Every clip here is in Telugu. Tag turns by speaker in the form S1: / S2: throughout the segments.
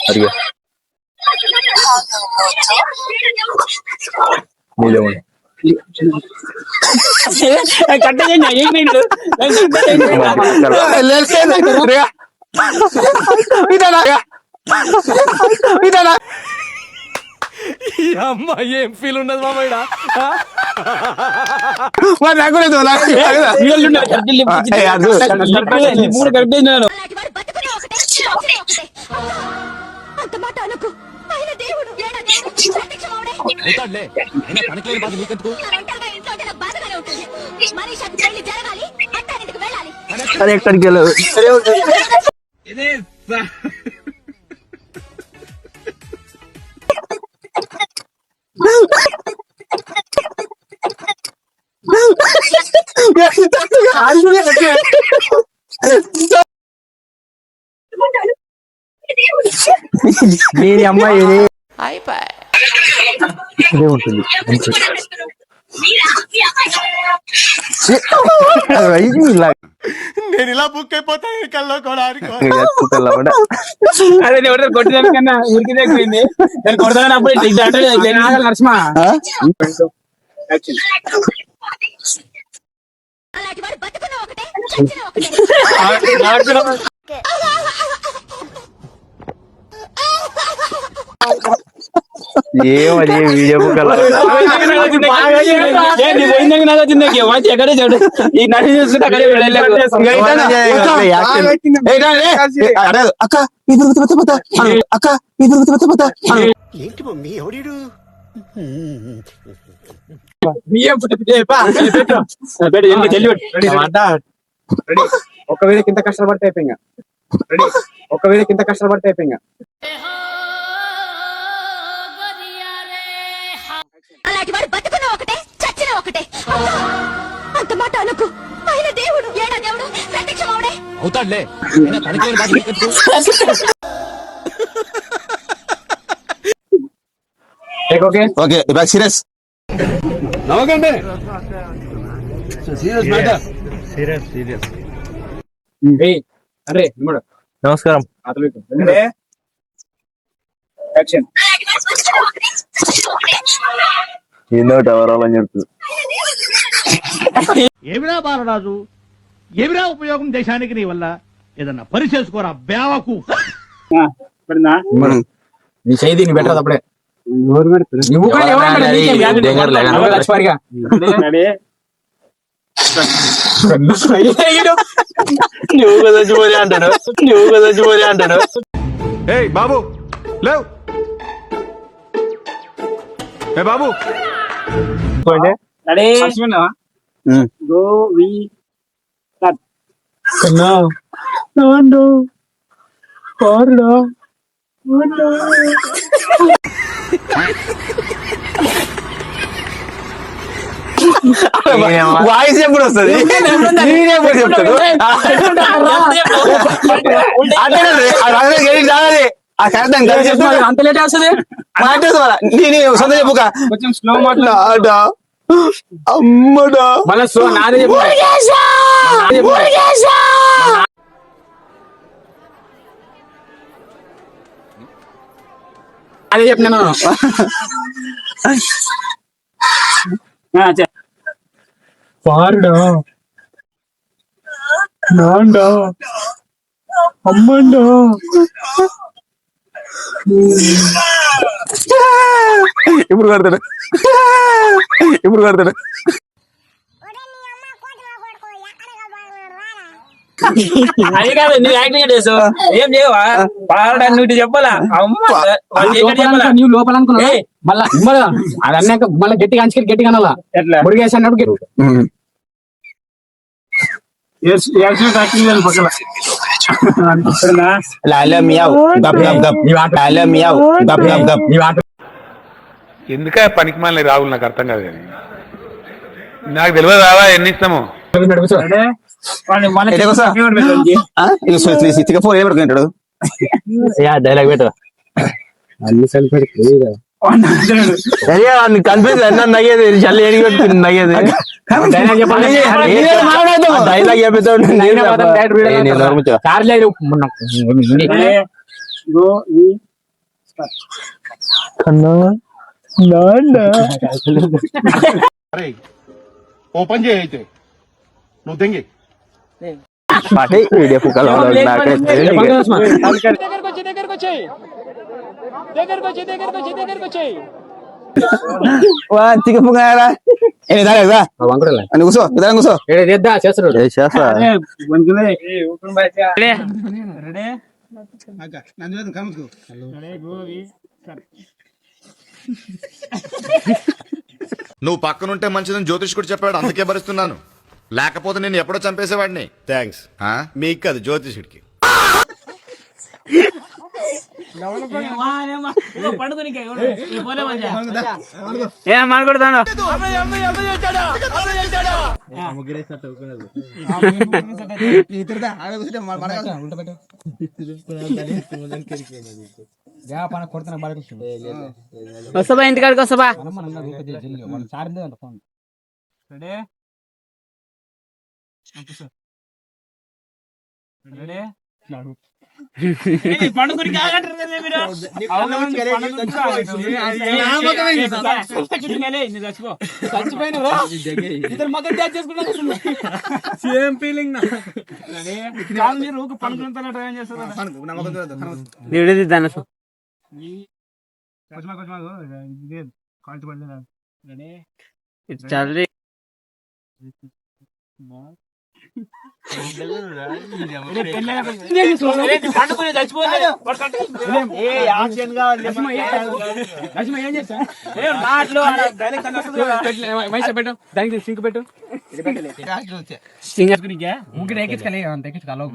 S1: అడిగా
S2: అమ్మా ఏం ఫీల్ ఉండదు మామయ్య
S1: ఎక్కడికి వెళ్ళదు దీని అమ్మాయి ఇదే ఉంటుంది
S2: నేను ఇలా బుక్ అయిపోతాను కల్లో కూడా
S3: అదే ఎవరితో కొట్టిన కన్నా ఉరికి తగ్గిపోయింది నేను కొడతానప్పుడు నరసింహ
S1: ఏమది వీడియో
S3: ఎక్కడే చూడు ఈ నడి చూస్తుంటే అక్కడే
S1: అక్క అక్క
S2: ఏంటి మమ్మీ ఎవడు
S3: ఒకవేళ కింద కష్టపడితే అయిపోయింగా ఒకవేళ కింద కష్టపడితే అయిపోయింగా
S4: అలాంటి వాడు బతుకున్న ఒకటే చచ్చిన ఒకటే అంత మాట అనుకు ఆయన దేవుడు ఏడా దేవుడు ప్రత్యక్షమవుడే
S2: అవుతాడులే
S1: ఓకే ఇవాళ సీరియస్
S2: నవ్వకండి
S3: అరే
S1: నమస్కారం ఏందో టవరాలని చెప్తుంది
S5: ఏమిరా బాలరాజు ఏమిరా ఉపయోగం దేశానికి నీ వల్ల ఏదన్నా పని చేసుకోరా బేవకు
S3: నీ చేయి దీన్ని పెట్టదు అప్పుడే
S1: నువ్వు కదా చచ్చిపోయి అంటాడు నువ్వు కదా చచ్చిపోయి అంటాడు
S2: ఏయ్ బాబు లేవు ఏ బాబు
S1: వాయిస్ ఎప్పుడు వస్తుంది నేనెప్పుడు చెప్తాడు
S3: అంత లేట్ వస్తుంది
S1: నేను సొంత చెప్పుక
S3: కొంచెం స్లో మాట్లాడు
S1: అమ్మడా
S3: మళ్ళీ స్లో నాదే చెప్పు అదే చెప్పినాను పారుడా నాండా అమ్మండా
S1: ఇప్పుడు కడతాడు ఇప్పుడు కడతాడు
S3: అది కాదు నువ్వు యాక్టింగ్ చేసావు ఏం చేయవా పారడా నువ్వు చెప్పాలా నువ్వు లోపల అనుకున్నా మళ్ళా అది అన్నాక మళ్ళీ గట్టిగా అంచుకెళ్ళి గట్టిగా అనాలా ముడిగేసి అన్నప్పుడు
S6: ఎందుక పనికి మళ్ళీ రాహుల్ నాకు అర్థం కాదు కానీ నాకు తెలియదు రావా ఎన్ని ఇస్తాము
S1: డైలాగ్ పెట్ట అన్ని కన్ఫ్యూజ్ నయ్యేది చల్లి ఏడికి పెట్టుకుని నయ్యేది డైలాగ్ చెప్తాడు
S2: ఓపెన్ చేయి అయితే నువ్వు తెంగి
S1: వీడియో పుక్కలు చికెన్ పుక్కరా కూర్చో ఇద్దరం కూర్చో చేస్తా
S7: నువ్వు పక్కనుంటే మంచిదని జ్యోతిష్కుడు చెప్పాడు, అందుకే భరిస్తున్నాను. లేకపోతే నేను ఎప్పుడో చంపేసేవాడిని.
S2: థ్యాంక్స్. మీకు కాదు జ్యోతిషుడికి.
S3: వస్తాబా ఇంటికాడికి వస్తాబా సేమ్ ఫీలింగ్ చల్లి దానికి సింక్ పెట్టు ముగ్గురు ఎక్కించుకోలే ఎక్కించుకోవాలి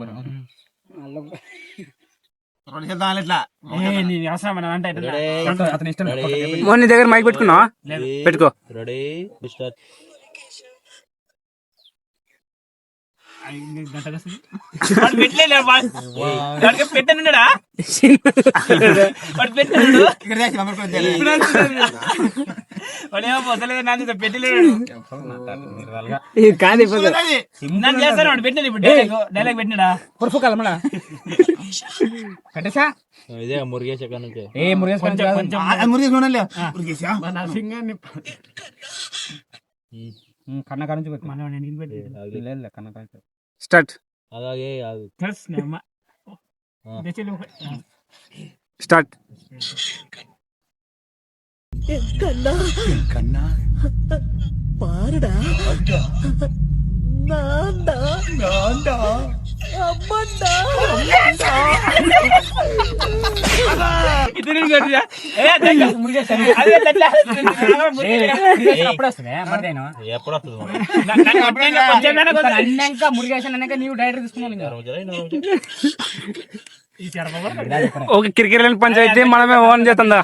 S3: మొన్న దగ్గర మైక్ పెట్టుకున్నా పెట్టుకో పెట్టనుడా పోతలేదు నా పెట్టలేడు కాదు నన్ను చేస్తాను వాడు పెట్టలేదు ఇప్పుడు డైలాగ్ పెట్టినాడా పొరుపు కలమడా కట్టేసా ఇదే మురుగేశ ఏ మురుగేశ కన్న కారించి కన్న కారించి స్టార్ట్ అలాగే స్టార్ట్
S2: కన్నా పారడా
S3: నీవు డైరెక్ట్ తీసుకున్నాను ఒక క్రికెట్ పంచాయతీ మనమే ఓన్ చేస్తుందా